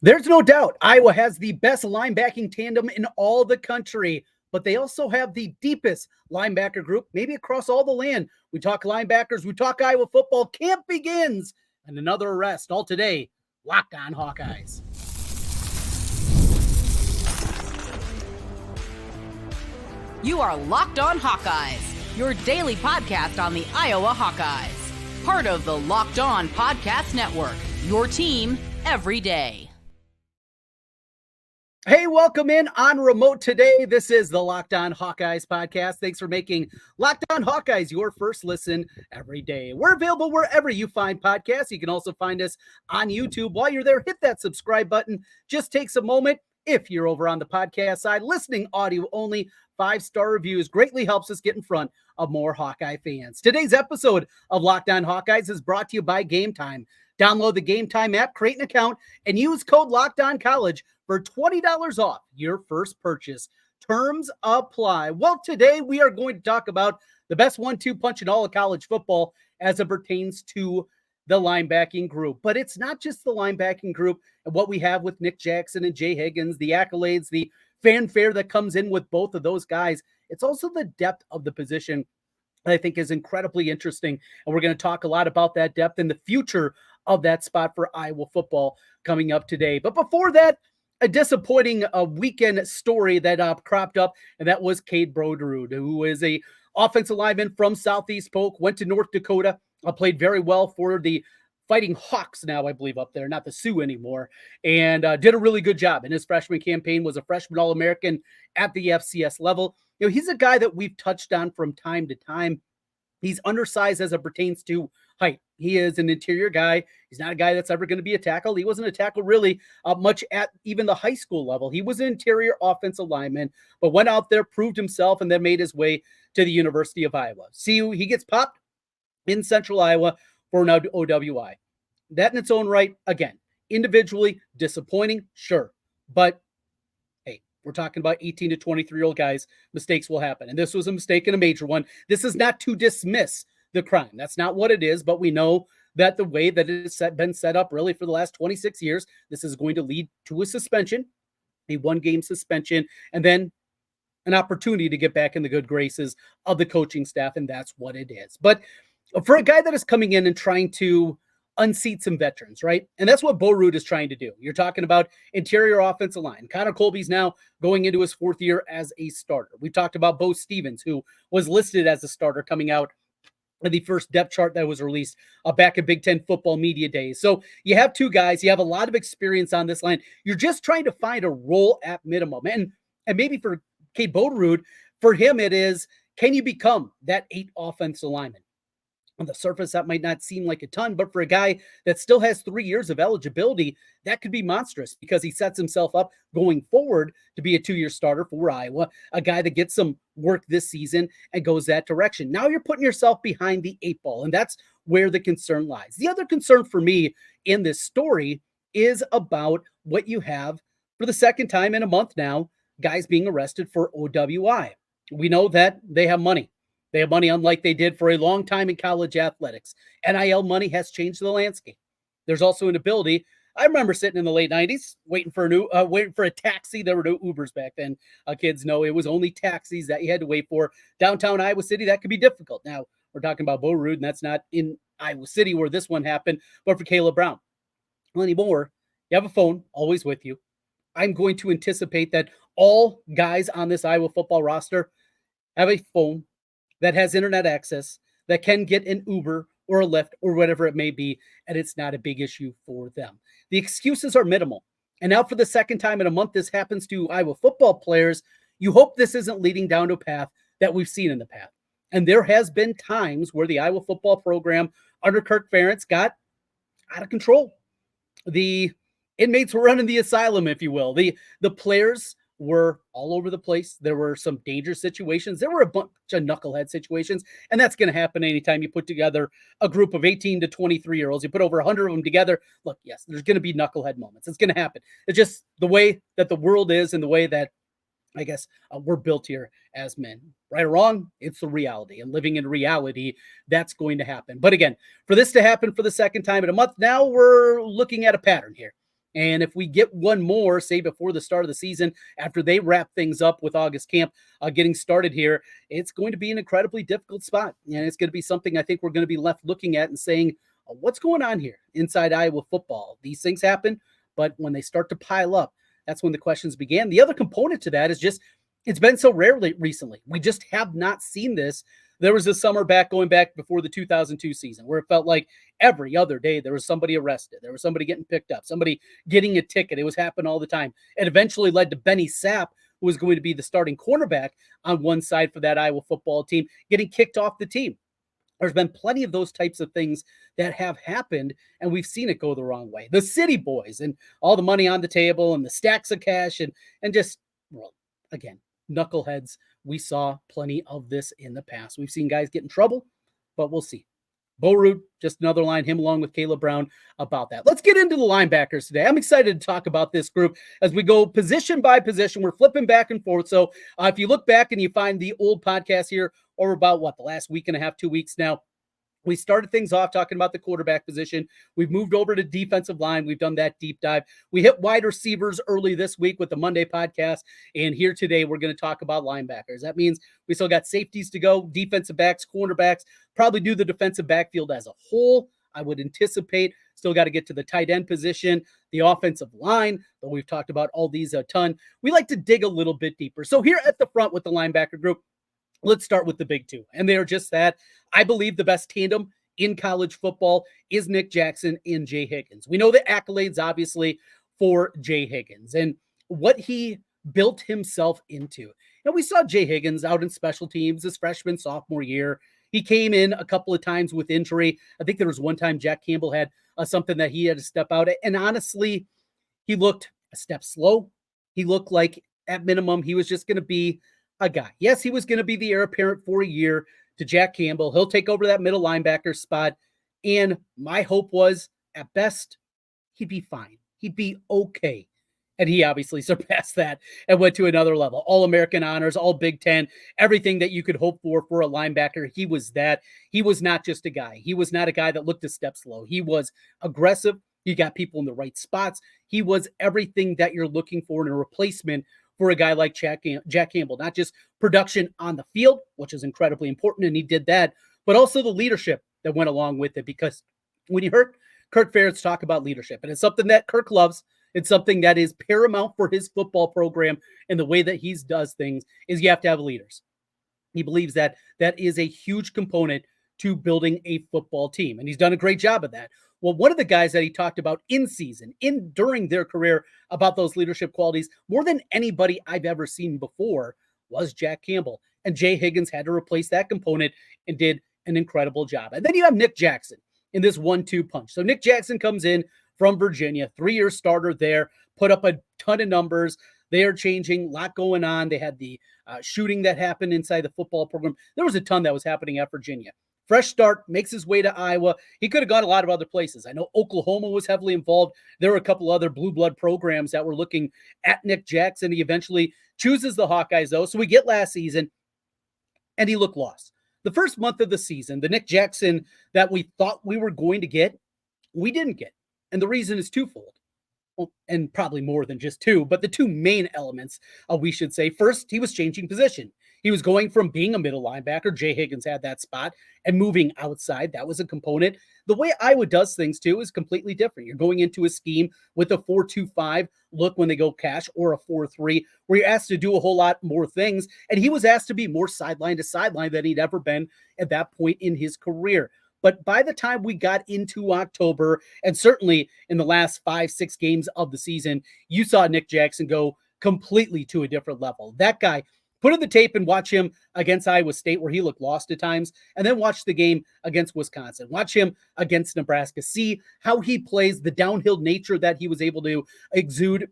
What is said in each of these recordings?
There's no doubt Iowa has the best linebacking tandem in all the country, but they also have the deepest linebacker group, maybe across all the land. We talk linebackers, we talk Iowa football. Camp begins, and another arrest. All today, Locked On Hawkeyes. You are Locked On Hawkeyes, your daily podcast on the Iowa Hawkeyes. Part of the Locked On Podcast Network, your team every day. Hey, welcome in on remote today. This is the Locked On Hawkeyes podcast. Thanks for making Locked On Hawkeyes your first listen every day. We're available wherever you find podcasts. You can also find us on YouTube. While you're there, hit that subscribe button. Just takes a moment. If you're over on the podcast side, listening audio only, 5-star reviews greatly helps us get in front of more Hawkeye fans. Today's episode of Locked On Hawkeyes is brought to you by Game Time. Download the Game Time app, create an account, and use code LOCKEDONCollege for $20 off your first purchase. Terms apply. Well, today we are going to talk about the best 1-2 punch in all of college football as it pertains to the linebacking group. But it's not just the linebacking group and what we have with Nick Jackson and Jay Higgins, the accolades, the fanfare that comes in with both of those guys. It's also the depth of the position that I think is incredibly interesting. And we're going to talk a lot about that depth and the future of that spot for Iowa football coming up today. But before that, a disappointing weekend story that cropped up, and that was Kade Brodude, who is a offensive lineman from Southeast Polk, went to North Dakota, played very well for the Fighting Hawks now, I believe, up there, not the Sioux anymore, and did a really good job in his freshman campaign, was a freshman All-American at the FCS level. You know, he's a guy that we've touched on from time to time. He's undersized as it pertains to height. He is an interior guy. He's not a guy that's ever going to be a tackle. He wasn't a tackle really much at even the high school level. He was an interior offensive lineman, but went out there, proved himself, and then made his way to the University of Iowa. See, he gets popped in Central Iowa for an OWI. That in its own right, again, individually disappointing, sure. But hey, we're talking about 18 to 23-year-old guys. Mistakes will happen. And this was a mistake and a major one. This is not to dismiss the crime. That's not what it is, but we know that the way that it has been set up really for the last 26 years, this is going to lead to a suspension, a one-game suspension, and then an opportunity to get back in the good graces of the coaching staff, and that's what it is. But for a guy that is coming in and trying to unseat some veterans, right? And that's what Borud is trying to do. You're talking about interior offensive line. Connor Colby's now going into his 4th year as a starter. We talked about Bo Stevens, who was listed as a starter coming out of the first depth chart that was released back at Big Ten football media days. So you have 2 guys. You have a lot of experience on this line. You're just trying to find a role at minimum. And maybe for Cade Borud, for him it is, can you become that 8 offensive lineman? On the surface, that might not seem like a ton, but for a guy that still has 3 years of eligibility, that could be monstrous because he sets himself up going forward to be a 2-year starter for Iowa, a guy that gets some work this season and goes that direction. Now you're putting yourself behind the 8 ball, and that's where the concern lies. The other concern for me in this story is about what you have for the second time in a month now, guys being arrested for OWI. We know that they have money. They have money unlike they did for a long time in college athletics. NIL money has changed the landscape. There's also an ability. I remember sitting in the late 90s waiting for a taxi. There were no Ubers back then. Kids know it was only taxis that you had to wait for. Downtown Iowa City, that could be difficult. Now, we're talking about Borud, and that's not in Iowa City where this one happened, but for Caleb Brown. Well, anymore, you have a phone always with you. I'm going to anticipate that all guys on this Iowa football roster have a phone that has internet access, that can get an Uber or a Lyft or whatever it may be, and it's not a big issue for them. The excuses are minimal. And now for the second time in a month this happens to Iowa football players, you hope this isn't leading down to a path that we've seen in the past. And there has been times where the Iowa football program under Kirk Ferentz got out of control. The inmates were running the asylum, if you will. The players were all over the place. There were some dangerous situations. There were a bunch of knucklehead situations, and that's going to happen anytime you put together a group of 18 to 23-year-olds. You put over 100 of them together. Look, yes, there's going to be knucklehead moments. It's going to happen. It's just the way that the world is and the way that, I guess, we're built here as men. Right or wrong, it's the reality. And living in reality, that's going to happen. But again, for this to happen for the second time in a month, now we're looking at a pattern here. And if we get one more, say before the start of the season, after they wrap things up with August camp getting started here, it's going to be an incredibly difficult spot. And it's going to be something I think we're going to be left looking at and saying, what's going on here inside Iowa football? These things happen, but when they start to pile up, that's when the questions began. The other component to that is just, it's been so rarely recently. We just have not seen this. There was a summer going back before the 2002 season where it felt like every other day there was somebody arrested. There was somebody getting picked up, somebody getting a ticket. It was happening all the time. It eventually led to Benny Sapp, who was going to be the starting cornerback on one side for that Iowa football team, getting kicked off the team. There's been plenty of those types of things that have happened, and we've seen it go the wrong way. The city boys and all the money on the table and the stacks of cash and just, well, again, knuckleheads. We saw plenty of this in the past. We've seen guys get in trouble, but we'll see. Borud, just another line, him along with Caleb Brown about that. Let's get into the linebackers today. I'm excited to talk about this group as we go position by position. We're flipping back and forth. So if you look back and you find the old podcast here, or about the last week and a half, 2 weeks now, we started things off talking about the quarterback position. We've moved over to defensive line. We've done that deep dive. We hit wide receivers early this week with the Monday podcast. And here today, we're going to talk about linebackers. That means we still got safeties to go, defensive backs, cornerbacks, probably do the defensive backfield as a whole. I would anticipate still got to get to the tight end position, the offensive line, but we've talked about all these a ton. We like to dig a little bit deeper. So here at the front with the linebacker group, let's start with the big two. And they are just that. I believe the best tandem in college football is Nick Jackson and Jay Higgins. We know the accolades, obviously, for Jay Higgins and what he built himself into. And we saw Jay Higgins out in special teams his freshman, sophomore year. He came in a couple of times with injury. I think there was one time Jack Campbell had something that he had to step out. And honestly, he looked a step slow. He looked like, at minimum, he was just going to be a guy. Yes, he was going to be the heir apparent for a year to Jack Campbell. He'll take over that middle linebacker spot. And my hope was, at best, he'd be fine. He'd be okay. And he obviously surpassed that and went to another level. All-American honors, all Big Ten, everything that you could hope for a linebacker. He was that. He was not just a guy. He was not a guy that looked a step slow. He was aggressive. He got people in the right spots. He was everything that you're looking for in a replacement for a guy like Jack Campbell. Not just production on the field, which is incredibly important, and he did that, but also the leadership that went along with it. Because when you heard Kirk Ferentz talk about leadership, and it's something that Kirk loves, it's something that is paramount for his football program and the way that he does things, is you have to have leaders. He believes that that is a huge component to building a football team, and he's done a great job of that. Well, one of the guys that he talked about in season, during their career, about those leadership qualities, more than anybody I've ever seen before, was Jack Campbell. And Jay Higgins had to replace that component and did an incredible job. And then you have Nick Jackson in this 1-2 punch. So Nick Jackson comes in from Virginia, 3-year starter there, put up a ton of numbers. They are changing, a lot going on. They had the shooting that happened inside the football program. There was a ton that was happening at Virginia. Fresh start, makes his way to Iowa. He could have gone a lot of other places. I know Oklahoma was heavily involved. There were a couple other blue blood programs that were looking at Nick Jackson. He eventually chooses the Hawkeyes, though. So we get last season, and he looked lost. The first month of the season, the Nick Jackson that we thought we were going to get, we didn't get. And the reason is twofold. Well, and probably more than just two, but the two main elements, we should say. First, he was changing position. He was going from being a middle linebacker, Jay Higgins had that spot, and moving outside. That was a component. The way Iowa does things, too, is completely different. You're going into a scheme with a 4-2-5 look when they go cash, or a 4-3, where you're asked to do a whole lot more things. And he was asked to be more sideline to sideline than he'd ever been at that point in his career. But by the time we got into October, and certainly in the last 5-6 games of the season, you saw Nick Jackson go completely to a different level. That guy, put in the tape and watch him against Iowa State, where he looked lost at times, and then watch the game against Wisconsin. Watch him against Nebraska. See how he plays, the downhill nature that he was able to exude,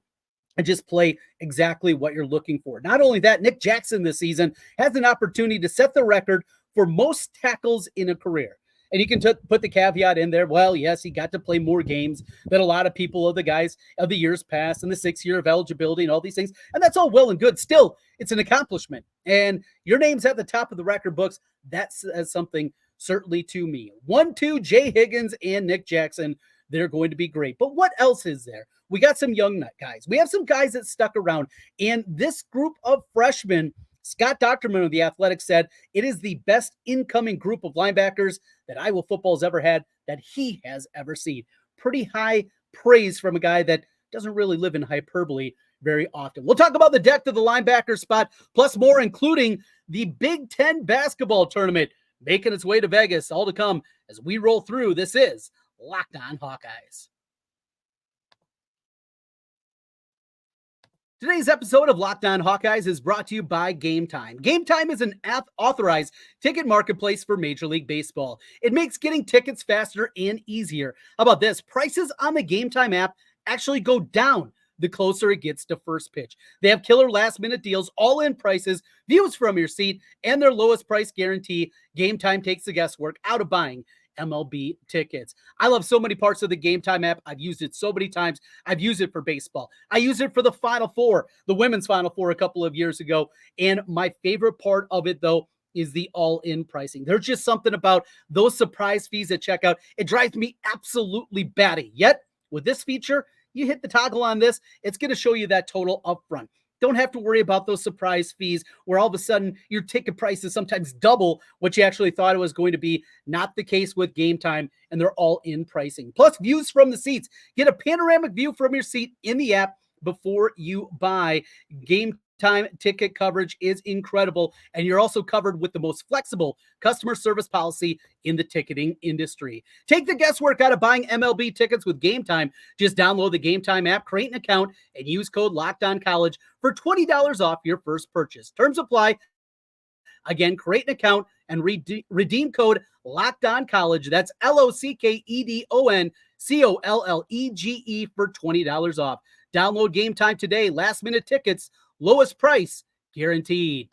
and just play exactly what you're looking for. Not only that, Nick Jackson this season has an opportunity to set the record for most tackles in a career. And you can put the caveat in there, well, yes, he got to play more games than a lot of people of the guys of the years past and the 6 year of eligibility and all these things. And that's all well and good. Still, it's an accomplishment. And your name's at the top of the record books. That says something certainly to me. 1-2, Jay Higgins and Nick Jackson they're going to be great. But what else is there? We got some young nut guys. We have some guys that stuck around. And this group of freshmen, Scott Docterman of The Athletic said, it is the best incoming group of linebackers that Iowa football has ever had, that he has ever seen. Pretty high praise from a guy that doesn't really live in hyperbole very often. We'll talk about the depth of the linebacker spot, plus more, including the Big Ten basketball tournament making its way to Vegas. All to come as we roll through. This is Locked On Hawkeyes. Today's episode of Locked On Hawkeyes is brought to you by Game Time. Game Time is an authorized ticket marketplace for Major League Baseball. It makes getting tickets faster and easier. How about this? Prices on the Game Time app actually go down the closer it gets to first pitch. They have killer last-minute deals, all-in prices, views from your seat, and their lowest price guarantee. Game Time takes the guesswork out of buying MLB tickets. I love so many parts of the Game Time app. I've used it so many times. I've used it for baseball. I used it for the Final Four, the women's Final Four a couple of years ago. And my favorite part of it, though, is the all-in pricing. There's just something about those surprise fees at checkout. It drives me absolutely batty. Yet, with this feature, you hit the toggle on this, it's going to show you that total upfront. Don't have to worry about those surprise fees where all of a sudden your ticket price is sometimes double what you actually thought it was going to be. Not the case with Game Time, and they're all in pricing. Plus, views from the seats. Get a panoramic view from your seat in the app before you buy. Game Time ticket coverage is incredible, and you're also covered with the most flexible customer service policy in the ticketing industry. Take the guesswork out of buying MLB tickets with Game Time. Just download the Game Time app, create an account, and use code LOCKEDONCollege for $20 off your first purchase. Terms apply. Again, create an account and redeem code LOCKEDONCollege. That's LOCKEDONCOLLEGE for $20 off. Download Game Time today. Last-minute tickets, lowest price guaranteed.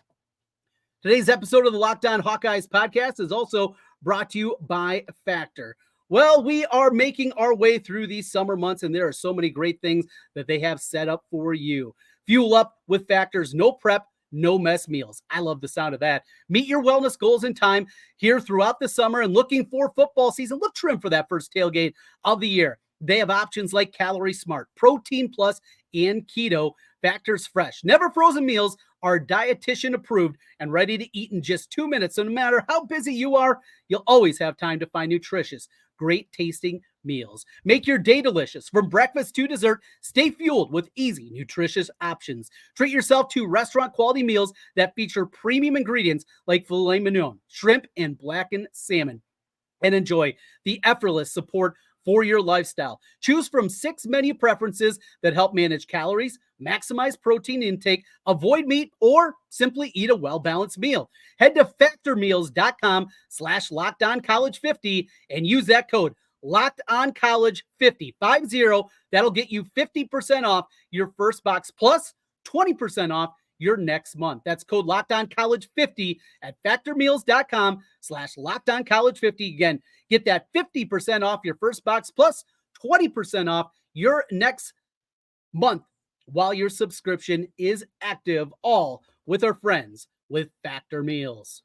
Today's episode of the Locked On Hawkeyes podcast is also brought to you by Factor. Well, we are making our way through these summer months, and there are so many great things that they have set up for you. Fuel up with Factor's no prep, no mess meals. I love the sound of that. Meet your wellness goals in time here throughout the summer, and looking for football season, look trim for that first tailgate of the year. They have options like Calorie Smart, Protein Plus, and Keto. Factor's fresh, never frozen meals are dietitian approved and ready to eat in just 2 minutes. So no matter how busy you are, you'll always have time to find nutritious, great tasting meals. Make your day delicious. From breakfast to dessert, stay fueled with easy, nutritious options. Treat yourself to restaurant quality meals that feature premium ingredients like filet mignon, shrimp, and blackened salmon. And enjoy the effortless support for your lifestyle. Choose from 6 menu preferences that help manage calories, maximize protein intake, avoid meat, or simply eat a well-balanced meal. Head to factormeals.com/LockedOnCollege50 and use that code LockedOnCollege50. That'll get you 50% off your first box plus 20% off your next month. That's code LockedOnCollege50 at factormeals.com/LockedOnCollege50. Again, get that 50% off your first box plus 20% off your next month while your subscription is active, all with our friends with Factor Meals.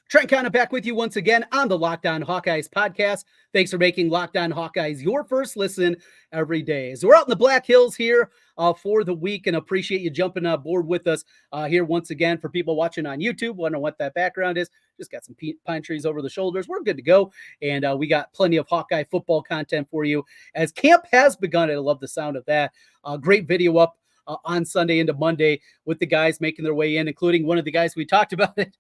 Trent Condon back with you once again on the Locked On Hawkeyes podcast. Thanks for making Locked On Hawkeyes your first listen every day. So we're out in the Black Hills here for the week, and appreciate you jumping on board with us here once again. For people watching on YouTube, wondering what that background is, just got some pine trees over the shoulders. We're good to go, and we got plenty of Hawkeye football content for you as camp has begun. I love the sound of that. Great video up on Sunday into Monday with the guys making their way in, including one of the guys we talked about it.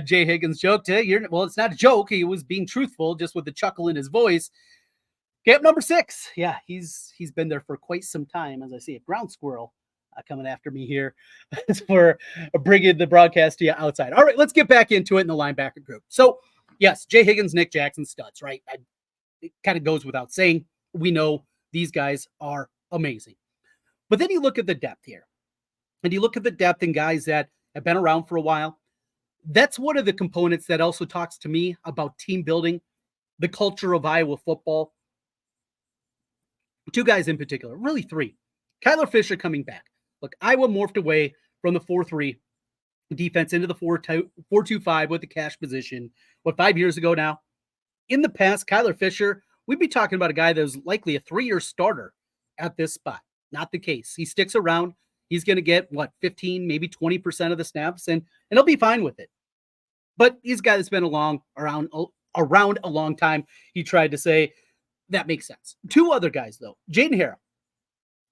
Jay Higgins joked, well, it's not a joke. He was being truthful, just with the chuckle in his voice. Camp number 6. Yeah, he's been there for quite some time. As I see a ground squirrel coming after me here for bringing the broadcast to you outside. All right, let's get back into it in the linebacker group. So, yes, Jay Higgins, Nick Jackson, studs, right? It kind of goes without saying. We know these guys are amazing. But then you look at the depth here, and you look at the depth in guys that have been around for a while. That's one of the components that also talks to me about team building, the culture of Iowa football. 2 guys in particular, really 3. Kyler Fisher coming back. Look, Iowa morphed away from the 4-3 defense into the 4-2-5 with the cash position. 5 years ago now? In the past, Kyler Fisher, we'd be talking about a guy that was likely a 3-year starter at this spot. Not the case. He sticks around. He's going to get 15, maybe 20% of the snaps, and he'll be fine with it. But he's a guy that's been around a long time. He tried to say that makes sense. Two other guys though, Jaden Harrell.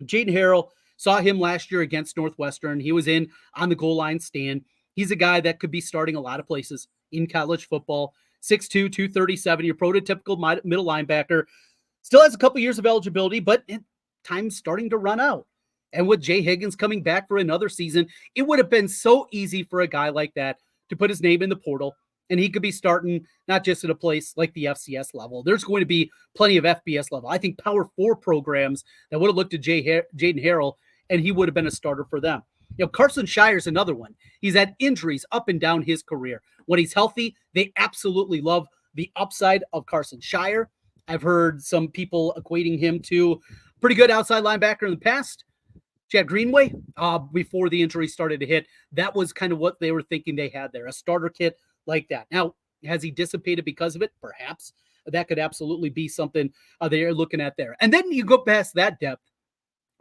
Jaden Harrell, saw him last year against Northwestern. He was in on the goal line stand. He's a guy that could be starting a lot of places in college football. 6'2", 237, your prototypical middle linebacker. Still has a couple years of eligibility, but time's starting to run out. And with Jay Higgins coming back for another season, it would have been so easy for a guy like that to put his name in the portal, and he could be starting not just at a place like the FCS level. There's going to be plenty of FBS level. I think Power 4 programs that would have looked at Jaden Harrell, and he would have been a starter for them. Carson Shire's another one. He's had injuries up and down his career. When he's healthy, they absolutely love the upside of Carson Shire. I've heard some people equating him to a pretty good outside linebacker in the past. Chad Greenway, before the injury started to hit, that was kind of what they were thinking they had there, a starter kit like that. Now, has he dissipated because of it? Perhaps. That could absolutely be something they're looking at there. And then you go past that depth.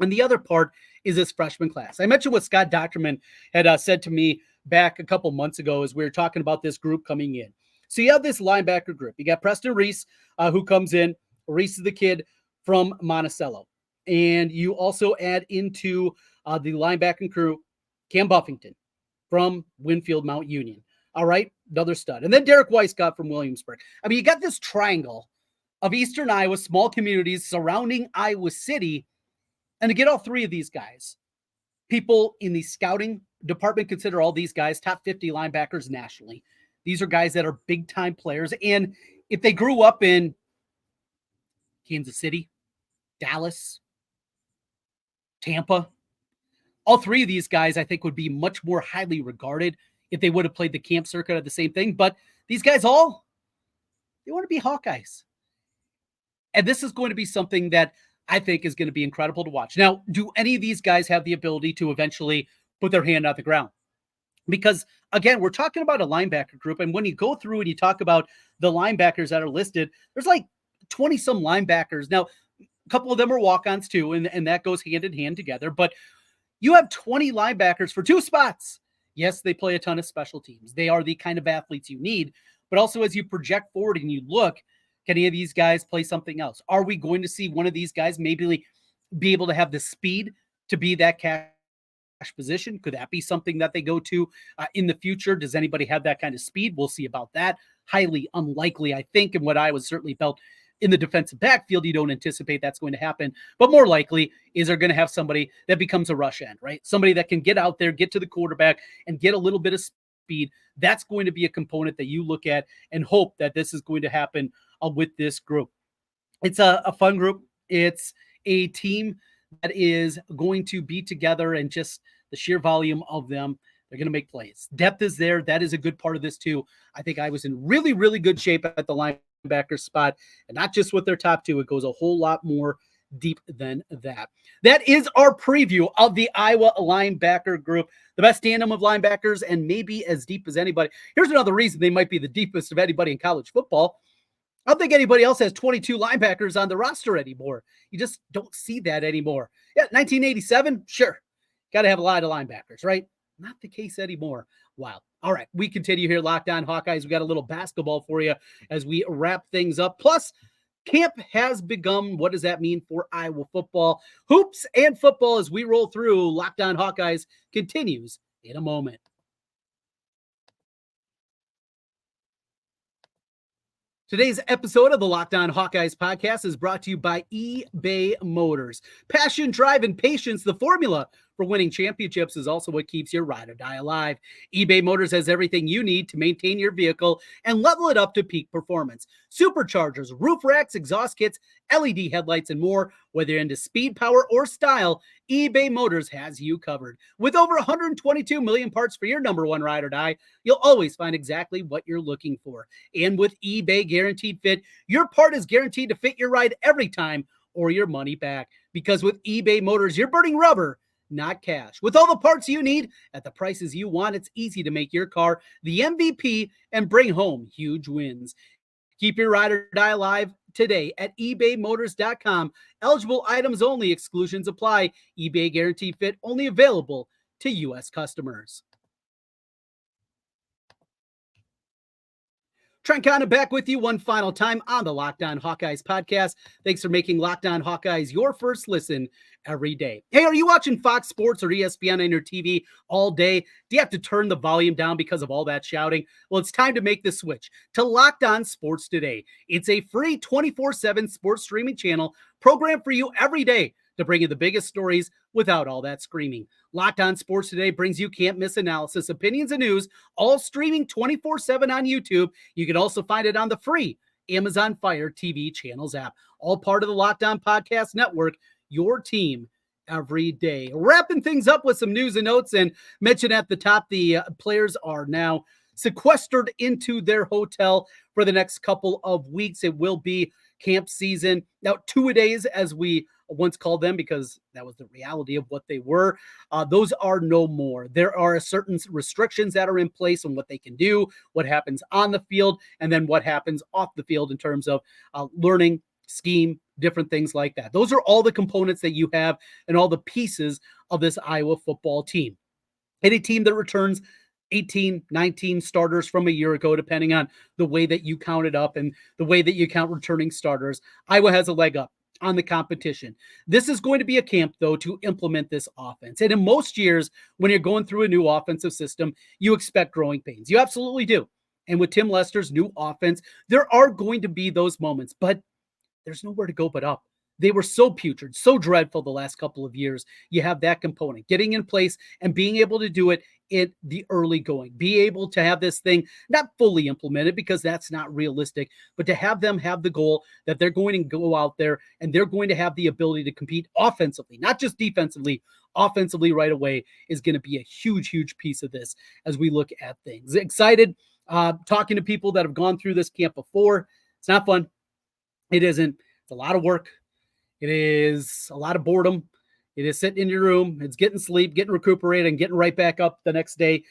And the other part is this freshman class. I mentioned what Scott Docterman had said to me back a couple months ago as we were talking about this group coming in. So you have this linebacker group. You got Preston Reese, who comes in. Reese is the kid from Monticello. And you also add into the linebacking crew, Cam Buffington from Winfield Mount Union. All right, another stud. And then Derek Weisskopf from Williamsburg. I mean, you got this triangle of Eastern Iowa, small communities surrounding Iowa City. And to get all three of these guys, people in the scouting department consider all these guys top 50 linebackers nationally. These are guys that are big-time players. And if they grew up in Kansas City, Dallas, Tampa, all three of these guys, I think, would be much more highly regarded if they would have played the camp circuit at the same thing. But these guys they want to be Hawkeyes. And this is going to be something that I think is going to be incredible to watch. Now, do any of these guys have the ability to eventually put their hand on the ground? Because, again, we're talking about a linebacker group. And when you go through and you talk about the linebackers that are listed, there's like 20-some linebackers. Now, a couple of them are walk-ons too, and that goes hand in hand together. But you have 20 linebackers for 2 spots. Yes, they play a ton of special teams. They are the kind of athletes you need. But also as you project forward and you look, can any of these guys play something else? Are we going to see one of these guys maybe be able to have the speed to be that cash position? Could that be something that they go to in the future? Does anybody have that kind of speed? We'll see about that. Highly unlikely, I think, and what I was certainly felt in the defensive backfield, you don't anticipate that's going to happen. But more likely is they're going to have somebody that becomes a rush end, right? Somebody that can get out there, get to the quarterback, and get a little bit of speed. That's going to be a component that you look at and hope that this is going to happen with this group. It's a fun group. It's a team that is going to be together, and just the sheer volume of them, they're going to make plays. Depth is there. That is a good part of this too. I think I was in really, really good shape at the linebacker spot, and not just with their top 2. It goes a whole lot more deep than that. That is our preview of the Iowa linebacker group, the best tandem of linebackers and maybe as deep as anybody. Here's another reason they might be the deepest of anybody in college football. I don't think anybody else has 22 linebackers on the roster anymore. You just don't see that anymore. Yeah, 1987, sure. Got to have a lot of linebackers, right? Not the case anymore. Wow. All right, we continue here, Locked On Hawkeyes. We got a little basketball for you as we wrap things up. Plus, camp has begun. What does that mean for Iowa football? Hoops and football as we roll through. Locked On Hawkeyes continues in a moment. Today's episode of the Locked On Hawkeyes podcast is brought to you by eBay Motors. Passion, drive, and patience, the formula for winning championships, is also what keeps your ride or die alive. eBay Motors has everything you need to maintain your vehicle and level it up to peak performance. Superchargers, roof racks, exhaust kits, LED headlights, and more. Whether you're into speed, power, or style, eBay Motors has you covered. With over 122 million parts for your number one ride or die, you'll always find exactly what you're looking for. And with eBay Guaranteed Fit, your part is guaranteed to fit your ride every time or your money back. Because with eBay Motors, you're burning rubber, not cash. With all the parts you need at the prices you want, it's easy to make your car the MVP and bring home huge wins. Keep your ride or die alive today at ebaymotors.com. Eligible items only, exclusions apply. eBay guaranteed fit only available to U.S. customers. Trent Condon back with you one final time on the Locked On Hawkeyes podcast. Thanks for making Locked On Hawkeyes your first listen every day. Hey, are you watching Fox Sports or ESPN on your TV all day? Do you have to turn the volume down because of all that shouting? Well, it's time to make the switch to Locked On Sports Today. It's a free 24/7 sports streaming channel programmed for you every day to bring you the biggest stories without all that screaming. Locked On Sports Today brings you can't miss analysis, opinions, and news, all streaming 24/7 on YouTube. You can also find it on the free Amazon Fire TV channels app, all part of the Locked On Podcast Network, your team every day. Wrapping things up with some news and notes, and mentioned at the top, the players are now sequestered into their hotel for the next couple of weeks. It will be camp season. Now, two-a-days, as we once called them, because that was the reality of what they were. Those are no more. There are certain restrictions that are in place on what they can do, what happens on the field, and then what happens off the field in terms of learning, scheme, different things like that. Those are all the components that you have and all the pieces of this Iowa football team. Any team that returns 18, 19 starters from a year ago, depending on the way that you count it up and the way that you count returning starters, Iowa has a leg up on the competition. This is going to be a camp, though, to implement this offense. And in most years, when you're going through a new offensive system, you expect growing pains. You absolutely do. And with Tim Lester's new offense, there are going to be those moments, but there's nowhere to go but up. They were so putrid, so dreadful the last couple of years. You have that component, getting in place and being able to do it in the early going, be able to have this thing not fully implemented because that's not realistic, but to have them have the goal that they're going to go out there and they're going to have the ability to compete offensively, not just defensively, offensively right away is going to be a huge, huge piece of this as we look at things. Excited, talking to people that have gone through this camp before. It's not fun. It isn't. It's a lot of work. It is a lot of boredom. It is sitting in your room. It's getting sleep, getting recuperated, and getting right back up the next day.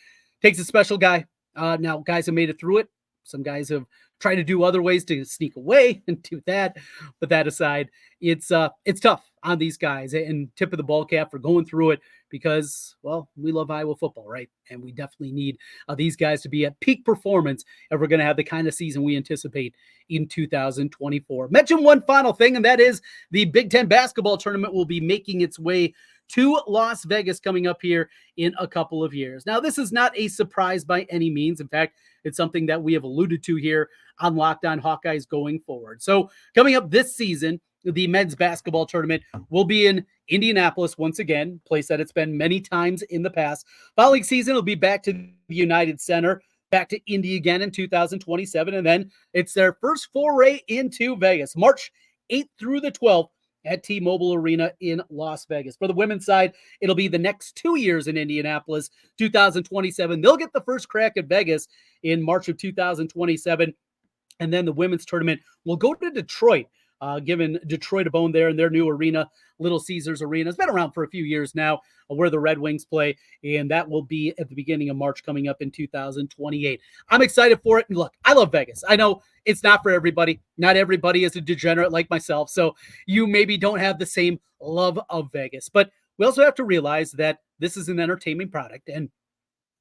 Takes a special guy. Now, guys have made it through it. Some guys have tried to do other ways to sneak away and do that. But that aside, it's tough on these guys. And tip of the ball cap for going through it because, well, we love Iowa football, right? And we definitely need these guys to be at peak performance if we're going to have the kind of season we anticipate in 2024. Mention one final thing, and that is the Big Ten basketball tournament will be making its way to Las Vegas coming up here in a couple of years. Now, this is not a surprise by any means. In fact, it's something that we have alluded to here on Locked On Hawkeyes going forward. So coming up this season, the men's basketball tournament will be in Indianapolis once again, place that it's been many times in the past. Following season, it'll be back to the United Center, back to Indy again in 2027, and then it's their first foray into Vegas, March 8th through the 12th at T-Mobile Arena in Las Vegas. For the women's side, it'll be the next 2 years in Indianapolis, 2027. They'll get the first crack at Vegas in March of 2027, and then the women's tournament will go to Detroit, giving Detroit a bone there in their new arena, Little Caesars Arena. It's been around for a few years now, where the Red Wings play, and that will be at the beginning of March coming up in 2028. I'm excited for it. And look, I love Vegas. I know it's not for everybody. Not everybody is a degenerate like myself, so you maybe don't have the same love of Vegas. But we also have to realize that this is an entertainment product, and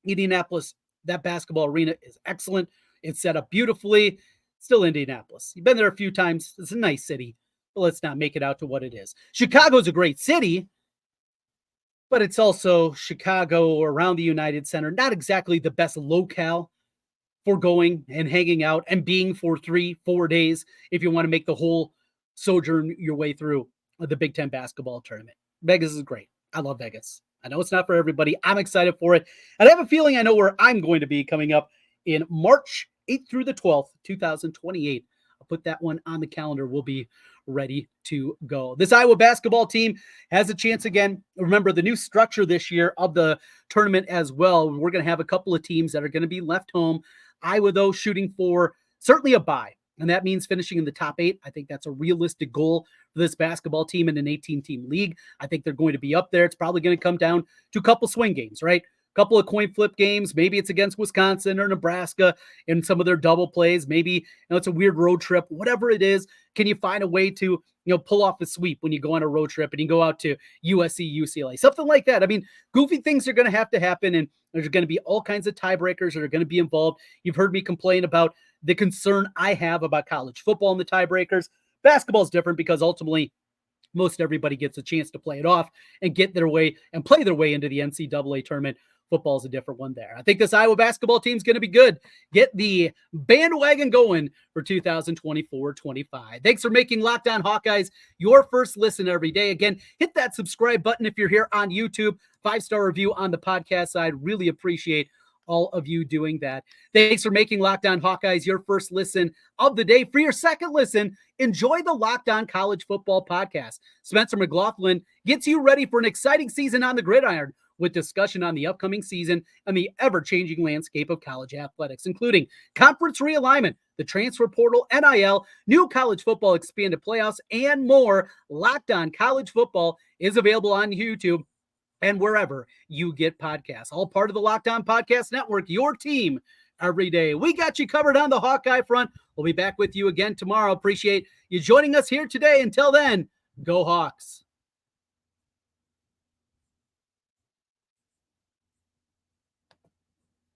Indianapolis, that basketball arena is excellent. It's set up beautifully. Still Indianapolis. You've been there a few times. It's a nice city, but let's not make it out to what it is. Chicago's a great city, but it's also Chicago around the United Center. Not exactly the best locale for going and hanging out and being for 3-4 days if you want to make the whole sojourn your way through the Big Ten basketball tournament. Vegas is great. I love Vegas. I know it's not for everybody. I'm excited for it. And I have a feeling I know where I'm going to be coming up in March 8th through the 12th, 2028. I'll put that one on the calendar. We'll be ready to go. This Iowa basketball team has a chance again. Remember the new structure this year of the tournament as well. We're going to have a couple of teams that are going to be left home. Iowa, though, shooting for certainly a bye. and that means finishing in the top 8. I think that's a realistic goal for this basketball team in an 18-team league. I think they're going to be up there. It's probably going to come down to a couple swing games, right? Couple of coin flip games. Maybe it's against Wisconsin or Nebraska in some of their double plays. Maybe it's a weird road trip. Whatever it is, can you find a way to pull off a sweep when you go on a road trip and you go out to USC, UCLA, something like that? I mean, goofy things are going to have to happen, and there's going to be all kinds of tiebreakers that are going to be involved. You've heard me complain about the concern I have about college football and the tiebreakers. Basketball is different because ultimately most everybody gets a chance to play it off and get their way and play their way into the NCAA tournament. Football is a different one there. I think this Iowa basketball team is going to be good. Get the bandwagon going for 2024-25. Thanks for making Locked On Hawkeyes your first listen every day. Again, hit that subscribe button if you're here on YouTube. 5-star review on the podcast side. Really appreciate all of you doing that. Thanks for making Locked On Hawkeyes your first listen of the day. For your second listen, enjoy the Locked On College Football Podcast. Spencer McLaughlin gets you ready for an exciting season on the gridiron, with discussion on the upcoming season and the ever-changing landscape of college athletics, including conference realignment, the transfer portal, NIL, new college football expanded playoffs, and more. Locked On College Football is available on YouTube and wherever you get podcasts. All part of the Locked On Podcast Network, your team every day. We got you covered on the Hawkeye front. We'll be back with you again tomorrow. Appreciate you joining us here today. Until then, go Hawks.